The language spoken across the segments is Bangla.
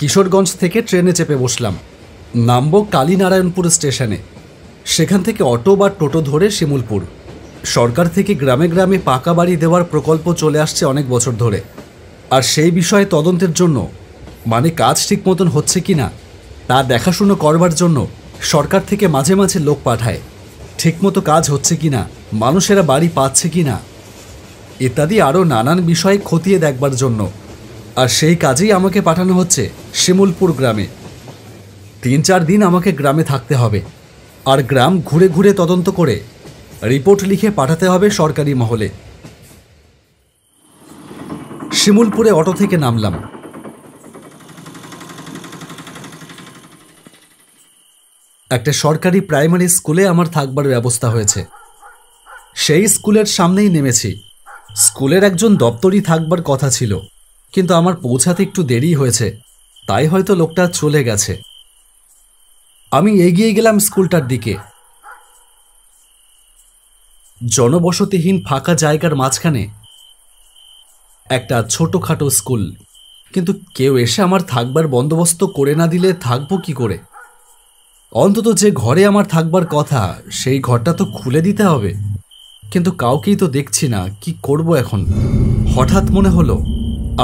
কিশোরগঞ্জ থেকে ট্রেনে চেপে বসলাম। নামব কালীনারায়ণপুর স্টেশনে। সেখান থেকে অটো বা টোটো ধরে শিমুলপুর। সরকার থেকে গ্রামে গ্রামে পাকা বাড়ি দেওয়ার প্রকল্প চলে আসছে অনেক বছর ধরে। আর সেই বিষয়ে তদন্তের জন্য, মানে কাজ ঠিক মতন হচ্ছে কি না তা দেখাশুনো করবার জন্য সরকার থেকে মাঝে মাঝে লোক পাঠায়। ঠিকমতো কাজ হচ্ছে কি না, মানুষেরা বাড়ি পাচ্ছে কি না ইত্যাদি আরও নানান বিষয় খতিয়ে দেখবার জন্য। আর সেই কাজেই আমাকে পাঠানো হচ্ছে শিমুলপুর গ্রামে। 3-4 দিন আমাকে গ্রামে থাকতে হবে, আর গ্রাম ঘুরে ঘুরে তদন্ত করে রিপোর্ট লিখে পাঠাতে হবে সরকারি মহলে। শিমুলপুরে অটো থেকে নামলাম। একটা সরকারি প্রাইমারি স্কুলে আমার থাকবার ব্যবস্থা হয়েছে। সেই স্কুলের সামনেই নেমেছি। স্কুলের একজন দপ্তরি থাকবার কথা ছিল, কিন্তু আমার পৌঁছাতে একটু দেরি হয়েছে, তাই হয়তো লোকটা চলে গেছে। আমি এগিয়ে গেলাম স্কুলটার দিকে। জনবসতিহীন ফাঁকা জায়গার মাঝখানে একটা ছোটখাটো স্কুল, কিন্তু কেউ এসে আমার থাকবার বন্দোবস্ত করে না দিলে থাকবো কি করে? অন্তত যে ঘরে আমার থাকবার কথা সেই ঘরটা তো খুলে দিতে হবে, কিন্তু কাউকেই তো দেখছি না। কি করব এখন? হঠাৎ মনে হলো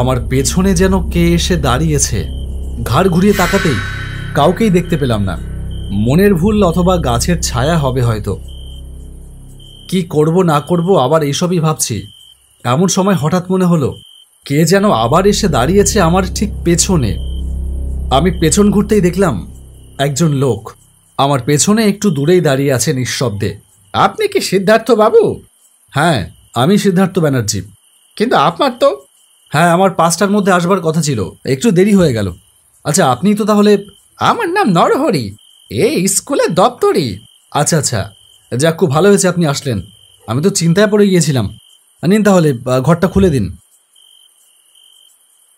আমার পেছনে যেন কে এসে দাঁড়িয়েছে। ঘাড় ঘুরিয়ে তাকাতেই কাউকেই দেখতে পেলাম না। মনের ভুল অথবা গাছের ছায়া হবে হয়তো। কি করব না করব আবার এইসবই ভাবছি। এমন সময় হঠাৎ মনে হলো কে যেন আবার এসে দাঁড়িয়েছে আমার ঠিক পেছনে। আমি পেছন ঘুরতেই দেখলাম একজন লোক আমার পেছনে একটু দূরেই দাঁড়িয়ে আছে নিঃশব্দে। আপনি কি সিদ্ধার্থ বাবু? হ্যাঁ, আমি সিদ্ধার্থ ব্যানার্জি। কিন্তু আপনার তো... হ্যাঁ, আমার 5টার মধ্যে আসবার কথা ছিল, একটু দেরি হয়ে গেল। আচ্ছা, আপনি তো তাহলে? আমার নাম নরহরি, এই স্কুলের দপ্তরি। আচ্ছা আচ্ছা, যাক, খুব ভালো হয়েছে আপনি আসলেন। আমি তো চিন্তায় পড়ে গিয়েছিলাম। নিন তাহলে, ঘরটা খুলে দিন।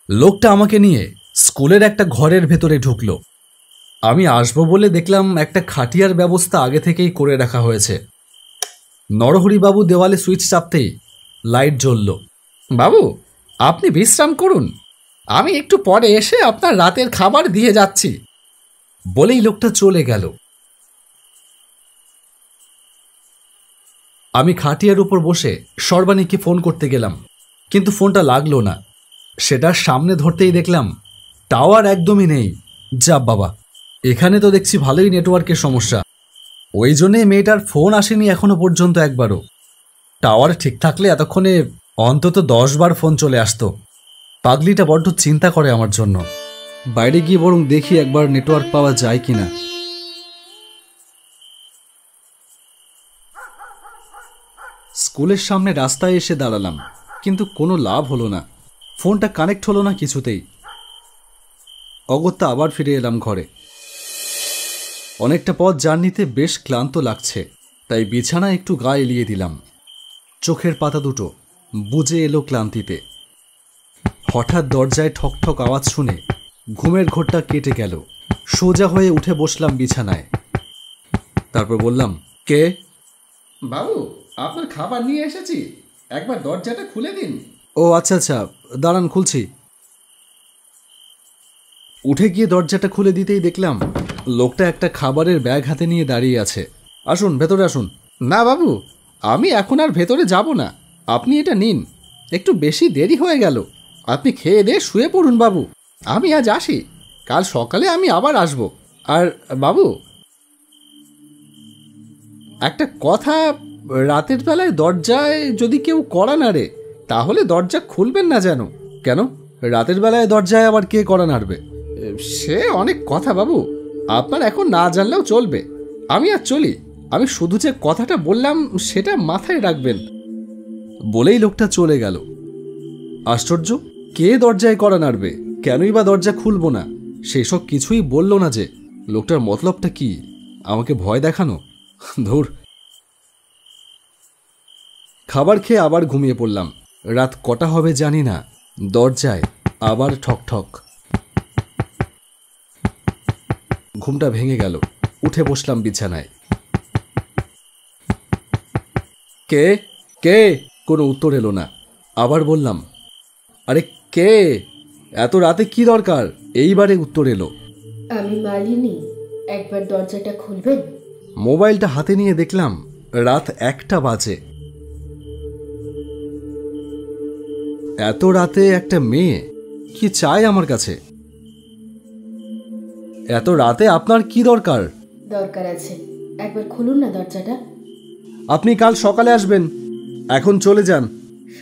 লোকটা আমাকে নিয়ে স্কুলের একটা ঘরের ভেতরে ঢুকলো। আমি আসবো বলে দেখলাম একটা খাটিয়ার ব্যবস্থা আগে থেকেই করে রাখা হয়েছে। নরহরিবাবু দেওয়ালে সুইচ চাপতেই লাইট জ্বলল। বাবু, আপনি বিশ্রাম করুন, আমি একটু পরে এসে আপনার রাতের খাবার দিয়ে যাচ্ছি। বলেই লোকটা চলে গেল। আমি খাটিয়ার উপর বসে সর্বাণীকে ফোন করতে গেলাম, কিন্তু ফোনটা লাগলো না। সেটার সামনে ধরতেই দেখলাম টাওয়ার একদমই নেই। যা বাবা, এখানে তো দেখছি ভালোই নেটওয়ার্কের সমস্যা। ওই জন্যে মেয়েটার ফোন আসেনি এখনো পর্যন্ত একবারও। টাওয়ার ঠিক থাকলে এতক্ষণে অন্তত 10 বার ফোন চলে আসতো। পাগলিটা বড্ড চিন্তা করে আমার জন্য। বাইরে গিয়ে বরং দেখি একবার নেটওয়ার্ক পাওয়া যায় কিনা। স্কুলের সামনে রাস্তায় এসে দাঁড়ালাম, কিন্তু কোনো লাভ হলো না। ফোনটা কানেক্ট হলো না কিছুতেই। অগত্যা আবার ফিরে এলাম ঘরে। অনেকটা পথ জার্নিতে বেশ ক্লান্ত লাগছে, তাই বিছানা একটু গা এলিয়ে দিলাম। চোখের পাতা দুটো বুজে এলো ক্লান্তিতে। হঠাৎ দরজায় ঠকঠক আওয়াজ শুনে ঘুমের ঘোরটা কেটে গেল। সোজা হয়ে উঠে বসলাম বিছানায়। তারপর বললাম, কে? বাবু, আপনার খাবার নিয়ে এসেছি, একবার দরজাটা খুলে দিন। ও আচ্ছা আচ্ছা, দাঁড়ান, খুলছি। উঠে গিয়ে দরজাটা খুলে দিতেই দেখলাম লোকটা একটা খাবারের ব্যাগ হাতে নিয়ে দাঁড়িয়ে আছে। আসুন, ভেতরে আসুন। না বাবু, আমি এখন আর ভেতরে যাব না, আপনি এটা নিন। একটু বেশি দেরি হয়ে গেল, আপনি খেয়ে দিয়ে শুয়ে পড়ুন বাবু। আমি আজ আসি, কাল সকালে আমি আবার আসব। আর বাবু, একটা কথা, রাতের বেলায় দরজায় যদি কেউ কড়া নাড়ে তাহলে দরজা খুলবেন না যেন। কেন? রাতের বেলায় দরজায় আবার কে কড়া নাড়বে? সে অনেক কথা বাবু, আপনার এখন না জানলেও চলবে। আমি আর চলি, আমি শুধু যে কথাটা বললাম সেটা মাথায় রাখবেন। বলেই লোকটা চলে গেল। আশ্চর্য, কে দরজায় কড়া নাড়বে, কেনই বা দরজা খুলবো না, সেসব কিছুই বলল না যে। লোকটার মতলবটা কি? আমাকে ভয় দেখানো? ধুর। খাবার খেয়ে আবার ঘুমিয়ে পড়লাম। রাত কটা হবে জানি না। দরজায় আবার ঠকঠক। ঘুমটা ভেঙে গেল। উঠে বসলাম বিছানায়। কে কে? কোনো উত্তর এলো না। আবার বললাম, আরে কে? এত রাতে কি দরকার? এইবারে উত্তর এলো। আমি মালিনী, একবার দরজাটা খুলবেন? মোবাইলটা হাতে নিয়ে দেখলাম রাত 1টা বাজে। এত রাতে একটা মেয়ে কি চায় আমার কাছে? এত রাতে আপনার কি দরকার? দরকার আছে, একবার খুলুন না দরজাটা। আপনি কাল সকালে আসবেন, এখন চলে যান।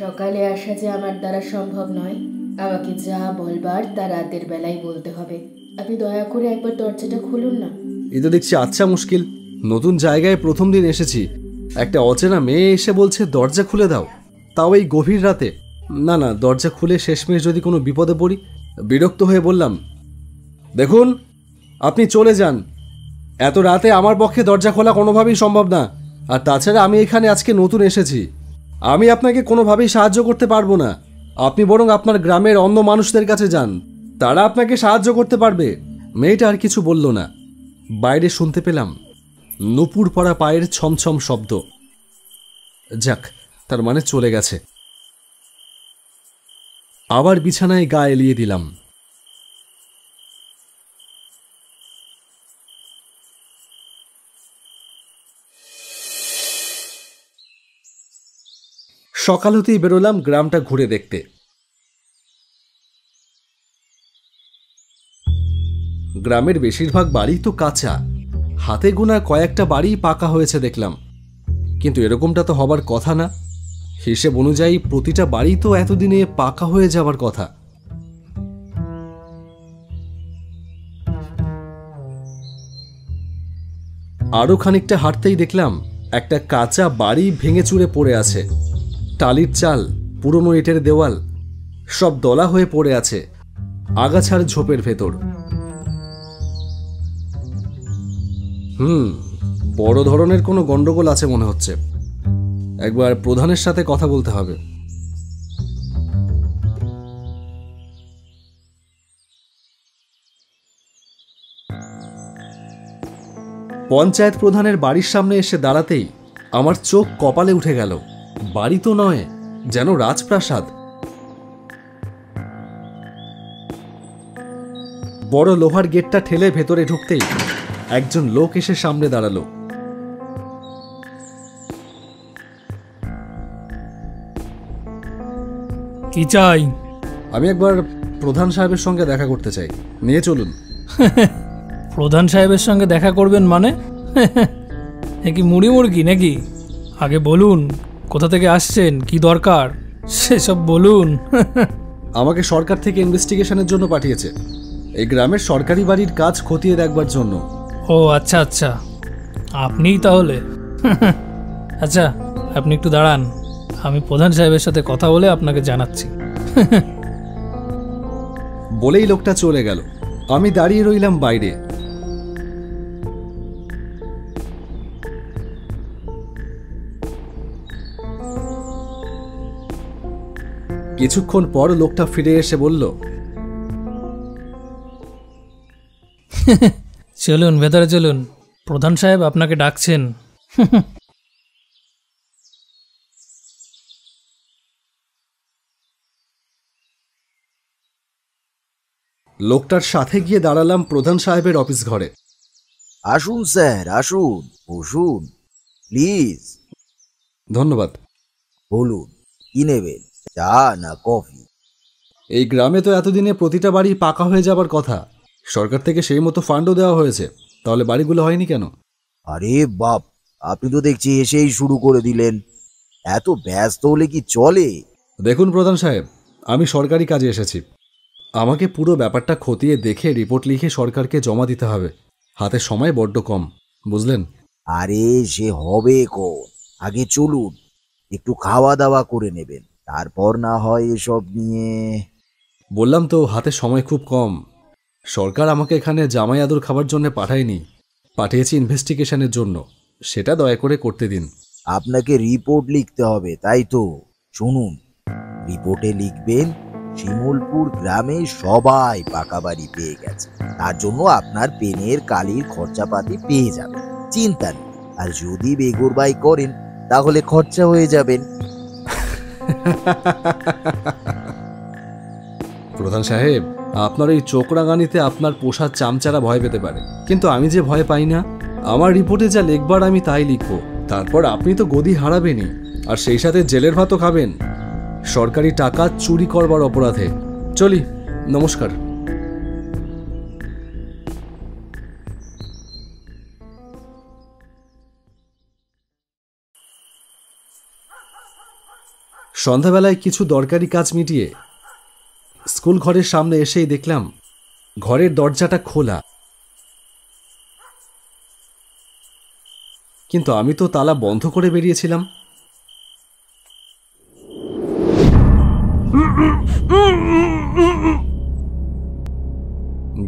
সকালে আসা যে আমার দ্বারা সম্ভব নয়। আমাকে যা বলবার তা রাতের বেলায় বলতে হবে। আপনি দয়া করে একবার দরজাটা খুলুন না। এ তো দেখছি আচ্ছা মুশকিল। নতুন জায়গায় প্রথম দিন এসেছি, একটা অচেনা মেয়ে এসে বলছে দরজা খুলে দাও, তাও এই গভীর রাতে। না না, দরজা খুলে শেষমেশ যদি কোনো বিপদে পড়ি। বিরক্ত হয়ে বললাম, দেখুন আপনি চলে যান। এত রাতে আমার পক্ষে দরজা খোলা কোনোভাবেই সম্ভব না। আর তাছাড়া আমি এখানে আজকে নতুন এসেছি, আমি আপনাকে কোনোভাবেই সাহায্য করতে পারবো না। আপনি বরং আপনার গ্রামের অন্য মানুষদের কাছে যান, তারা আপনাকে সাহায্য করতে পারবে। মেয়েটা আর কিছু বলল না। বাইরে শুনতে পেলাম নুপুর পড়া পায়ের ছমছম শব্দ। যাক, তার মানে চলে গেছে। আবার বিছানায় গা এলিয়ে দিলাম। সকাল হতেই বেরোলাম গ্রামটা ঘুরে দেখতে। গ্রামের বেশিরভাগ বাড়ি তো কাঁচা, হাতে গোনা কয়েকটা বাড়ি পাকা হয়েছে দেখলাম। কিন্তু এরকমটা তো হবার কথা না। হিসেব অনুযায়ী প্রতিটা বাড়ি তো এতদিনে পাকা হয়ে যাবার কথা। আরো খানিকটা হাঁটতেই দেখলাম একটা কাঁচা বাড়ি ভেঙে চুরে পড়ে আছে। টালির চাল, পুরনো ইটের দেওয়াল সব দলা হয়ে পড়ে আছে আগাছার ঝোপের ভেতর। বড় ধরনের কোনো গন্ডগোল আছে মনে হচ্ছে। একবার প্রধানের সাথে কথা বলতে হবে। পঞ্চায়েত প্রধানের বাড়ির সামনে এসে দাঁড়াতেই আমার চোখ কপালে উঠে গেল। বাড়ি তো নয়, যেন রাজপ্রাসাদ। বড় লোহার গেটটা ঠেলে ভেতরে ঢুকতেই একজন লোক এসে সামনে দাঁড়ালো। কি চাই? আমি একবার প্রধান সাহেবের সঙ্গে দেখা করতে চাই, নিয়ে চলুন। প্রধান সাহেবের সঙ্গে দেখা করবেন মানে? এ কি মুড়ি মুরগি নাকি? আগে বলুন কোথা থেকে আসছেন, কি দরকার সেসব বলুন। আমাকে সরকার থেকে ইনভেস্টিগেশনের জন্য পাঠিয়েছে, এই গ্রামের সরকারি বাড়ির কাজ খতিয়ে দেখবার জন্য। ও আচ্ছা আচ্ছা, আপনিই তাহলে। আচ্ছা আপনি একটু দাঁড়ান, আমি প্রধান সাহেবের সাথে কথা বলে আপনাকে জানাচ্ছি। বলেই লোকটা চলে গেল। আমি দাঁড়িয়ে রইলাম বাইরে। কিছুক্ষণ পর লোকটা ফিরে এসে বলল, চলুন ভেতরে চলুন, প্রধান সাহেব আপনাকে ডাকছেন। লোকটার সাথে গিয়ে দাঁড়ালাম প্রধান সাহেবের অফিস ঘরে। আসুন স্যার, আসুন, বসুন প্লিজ। ধন্যবাদ। বলুন কি নেবেন, চা না কফি? এই গ্রামে তো এতদিনে প্রতিটা বাড়ি পাকা হয়ে যাবার কথা, সরকার থেকে সেই মতো ফান্ডও দেওয়া হয়েছে, তাহলে বাড়িগুলো হয়নি কেন? আরে বাপ, আপনি তো দেখছি এসেই শুরু করে দিলেন। এত ব্যস্ত হলে কি চলে? দেখুন প্রধান সাহেব, আমি সরকারি কাজে এসেছি, আমাকে পুরো ব্যাপারটা খতিয়ে দেখে রিপোর্ট লিখে সরকারকে জমা দিতে হবে। হাতে সময় বড্ড কম, বুঝলেন? আরে সে হবে কোন, আগে চলুন, একটু খাওয়া দাওয়া করে নেবেন, তারপর না হয় এসব নিয়ে। বললাম তো হাতে সময় খুব কম। সরকার আমাকে এখানে জামাই আদর খাবার জন্য পাঠায়নি, পাঠিয়েছি ইনভেস্টিগেশনের জন্য, সেটা দয়া করে করতে দিন। আপনাকে রিপোর্ট লিখতে হবে তাই তো? শুনুন, রিপোর্টে লিখবেন শিমুলপুর গ্রামে সবাই পাকা বাড়ি পেয়ে গেছে, তার জন্য আপনার পেনের কালির খরচাপাতি পেয়ে যাবেন, চিন্তা নেই। আর যদি বেগুরবাই করেন তাহলে খরচা হয়ে যাবেন। প্রধান সাহেব, আপনার ওই চোখ রাঙানিতে আপনার পোষা চামচারা ভয় পেতে পারে, কিন্তু আমি যে ভয় পাই না। আমার রিপোর্টে যা লিখবার আমি তাই লিখব। তারপর আপনি তো গদি হারাবেনই, আর সেই সাথে জেলের ভাতও খাবেন, সরকারি টাকা চুরি করবার অপরাধে। চলি, নমস্কার। সন্ধ্যাবেলায় কিছু দরকারি কাজ মিটিয়ে স্কুল ঘরের সামনে এসেই দেখলাম ঘরের দরজাটা খোলা, কিন্তু আমি তো তালা বন্ধ করে বেরিয়েছিলাম।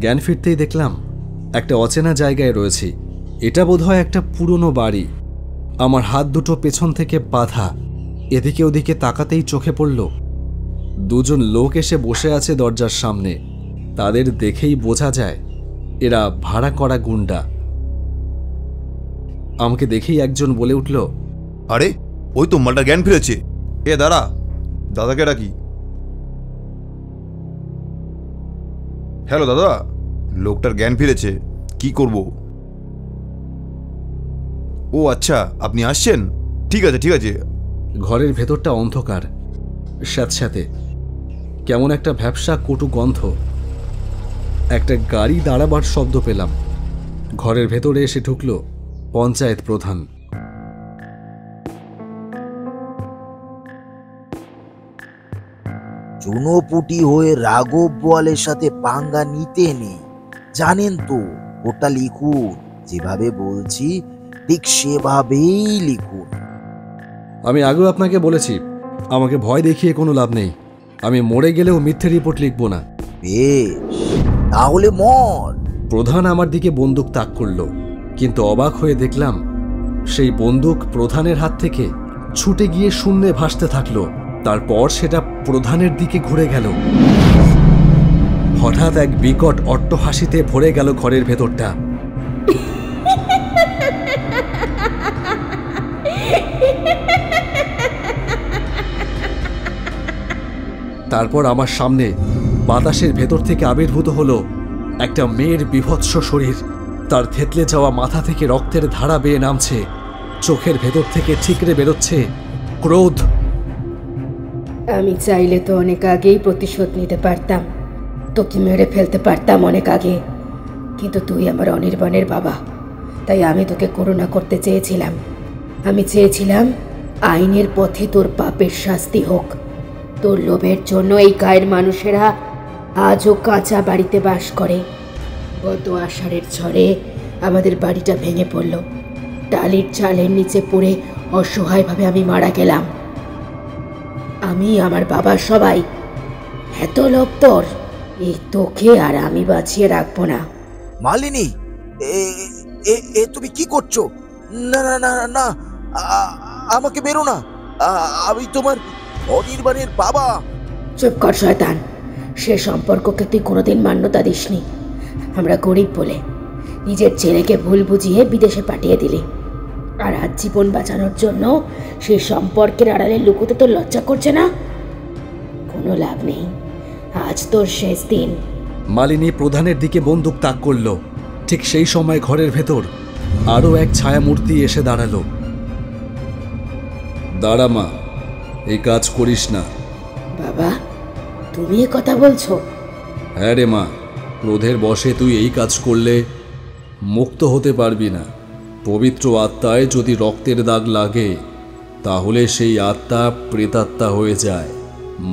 জ্ঞান ফিরতেই দেখলাম একটা অচেনা জায়গায় রয়েছি। এটা বোধহয় একটা পুরনো বাড়ি। আমার হাত দুটো পেছন থেকে বাঁধা। এদিকে ওদিকে তাকাতেই চোখে পড়ল দুজন লোক এসে বসে আছে দরজার সামনে। তাদের দেখেই বোঝা যায় এরা ভাড়া করা গুন্ডা। আমাকে দেখেই একজন বলে উঠল, আরে ওই তো মালটা জ্ঞান ফিরেছে। এ দাঁড়া, দাদাকে ডাকি। হ্যালো দাদা, লোকটার জ্ঞান ফিরেছে, কি করব? ও আচ্ছা, আপনি আসছেন? ঠিক আছে ঠিক আছে। ঘরের ভেতরটা অন্ধকার, স্যাঁতস্যাঁতে কেমন একটা ভ্যাপসা কটু গন্ধ। একটা গাড়ি দাঁড়াবার শব্দ পেলাম। ঘরের ভেতরে এসে ঢুকল পঞ্চায়েত প্রধান। চুনোপুটি হয়ে রাঘব বোয়ালের সাথে পাঙ্গা নিতে নেই, জানেন তো। ওটা লিখুন, যেভাবে বলছি ঠিক সেভাবেই লিখুন। আমি আগেও আপনাকে বলেছি, আমাকে ভয় দেখিয়ে কোনো লাভ নেই। আমি মরে গেলেও মিথ্যে রিপোর্ট লিখব না। বেশ, তাহলে মর। প্রধান আমার দিকে বন্দুক তাক করল, কিন্তু অবাক হয়ে দেখলাম সেই বন্দুক প্রধানের হাত থেকে ছুটে গিয়ে শূন্যে ভাসতে থাকলো। তারপর সেটা প্রধানের দিকে ঘুরে গেল। হঠাৎ এক বিকট অট্টহাসিতে ভরে গেল ঘরের ভেতরটা। তারপর আমার সামনে বাতাসের ভেতর থেকে আবির্ভূত হলো একটা মেয়ের বিভৎস শরীর। তার থেতলে যাওয়া মাথা থেকে রক্তের ধারা বেয়ে নামছে, চোখের ভেতর থেকে ঠিকরে বেরোচ্ছে ক্রোধ। আমি চাইলে তো অনেক আগেই প্রতিশোধ নিতে পারতাম, তোকে মেরে ফেলতে পারতাম অনেক আগে, কিন্তু তুই আমার অনির্বাণের বাবা, তাই আমি তোকে করুণা করতে চেয়েছিলাম। আমি চেয়েছিলাম আইনের পথে তোর পাপের শাস্তি হোক। তোর লোভের জন্য এই গায়ের মানুষেরা আজও কাঁচা বাড়িতে বাস করে। গত আষাঢ়ের ঝড়ে আমাদের বাড়িটা ভেঙে পড়ল। টালির চালের নিচে পড়ে অসহায়ভাবে আমি মারা গেলাম। আমি, আমার বাবা, সবাই। এত লোভ তোর, এই তোকে আর আমি বাঁচিয়ে রাখবো না। মালিনী, এ তুমি কি করছো? না না না না, আমাকে বেরো না। আমি তোমার অনির্বাণের বাবা। চুপ কর শয়তান, সে সম্পর্ককে তুই কোনোদিন মান্যতা দিসনি। আমরা গরিব বলে নিজের ছেলেকে ভুল বুঝিয়ে বিদেশে পাঠিয়ে দিলি, আর আজ জীবন বাঁচানোর জন্য সেই সম্পর্কের আড়ালে লুকোতে তোর লজ্জা করছে না? কোনো লাভ নেই, আজ তোর শেষ দিন। মালিনী প্রধানের দিকে বন্দুক তাক করল। ঠিক সেই সময় ঘরের ভেতর আরও এক ছায়ামূর্তি এসে দাঁড়ালো। দাঁড়া মা, এই কাজ করিস না। বাবা, তুমি এ কথা বলছো? হ্যাঁ রে মা, ক্রোধের বশে তুই এই কাজ করলে মুক্ত হতে পারবি না। পবিত্র আত্মায় যদি রক্তের দাগ লাগে, তাহলে সেই আত্মা প্রেতাত্মা হয়ে যায়,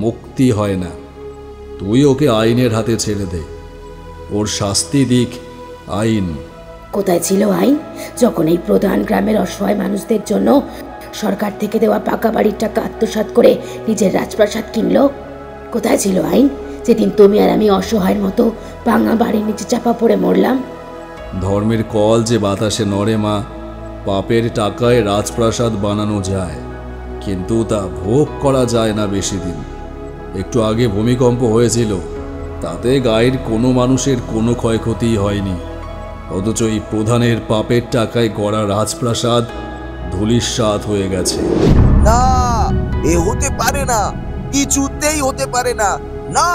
মুক্তি হয় না। তুই ওকে আইনের হাতে ছেড়ে দে, ওর শাস্তি দিক আইন। কোথায় ছিল আইন যখন এই প্রধান গ্রামের অসহায় মানুষদের জন্য সরকার থেকে দেওয়া পাকা বাড়ির টাকা আত্মসাৎ করে নিজের রাজপ্রাসাদ কিনলো? কোথায় ছিল আইন যেদিন তুমি আর আমি অসহায়ের মতো ভাঙা বাড়ির নিচে চাপা পড়ে মরলাম? ধর্মের কল যে বাতাসে নড়ে মা। পাপের টাকায় রাজপ্রাসাদ বানানো যায়, কিন্তু তা ভোগ করা যায় না বেশি দিন। একটু আগে ভূমিকম্প হয়েছিল, তাতে গায়ের কোনো মানুষের কোনো ক্ষয়ক্ষতি হয়নি, অথচ এই প্রধানের পাপের টাকায় গড়া রাজপ্রাসাদ ধূলিসাৎ হয়ে গেছে। না, এ হতে পারে না, কিছুতেই হতে পারে না। না,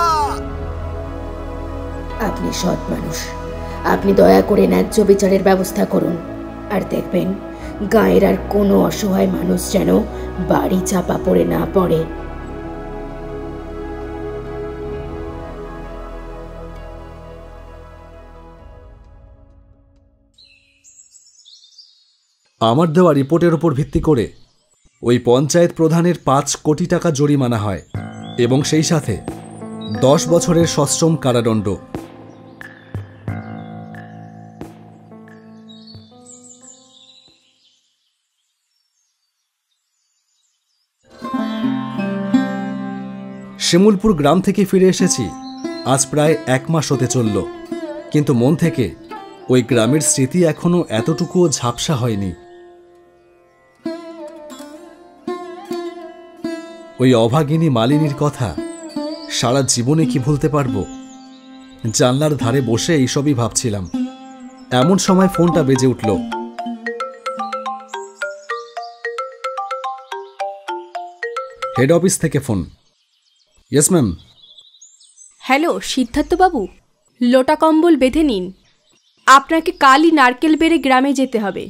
আপনি সৎ মানুষ, আপনি দয়া করে ন্যায্য বিচারের ব্যবস্থা করুন। আর দেখবেন গাঁয়ের আর কোনো অসহায় মানুষ যেন বাড়ি চাপা পড়ে না পড়ে। আমার দেওয়া রিপোর্টের উপর ভিত্তি করে ওই পঞ্চায়েত প্রধানের 5 কোটি টাকা জরিমানা হয় এবং সেই সাথে 10 বছরের সশ্রম কারাদণ্ড। শিমুলপুর গ্রাম থেকে ফিরে এসেছি আজ প্রায় 1 মাস হতে চলল, কিন্তু মন থেকে ওই গ্রামের স্মৃতি এখনো এতটুকুও ঝাপসা হয়নি। ওই অভাগিনী মালিনীর কথা সারা জীবনে কি ভুলতে পারবো? জানলার ধারে বসে এইসবই ভাবছিলাম, এমন সময় ফোনটা বেজে উঠল। হেড অফিস থেকে ফোন। Yes ma'am. হ্যালো সিদ্ধার্থবাবু, লোটা কম্বল বেঁধে নিন, আপনাকে কালই নারকেল বেড়ে গ্রামে যেতে হবে।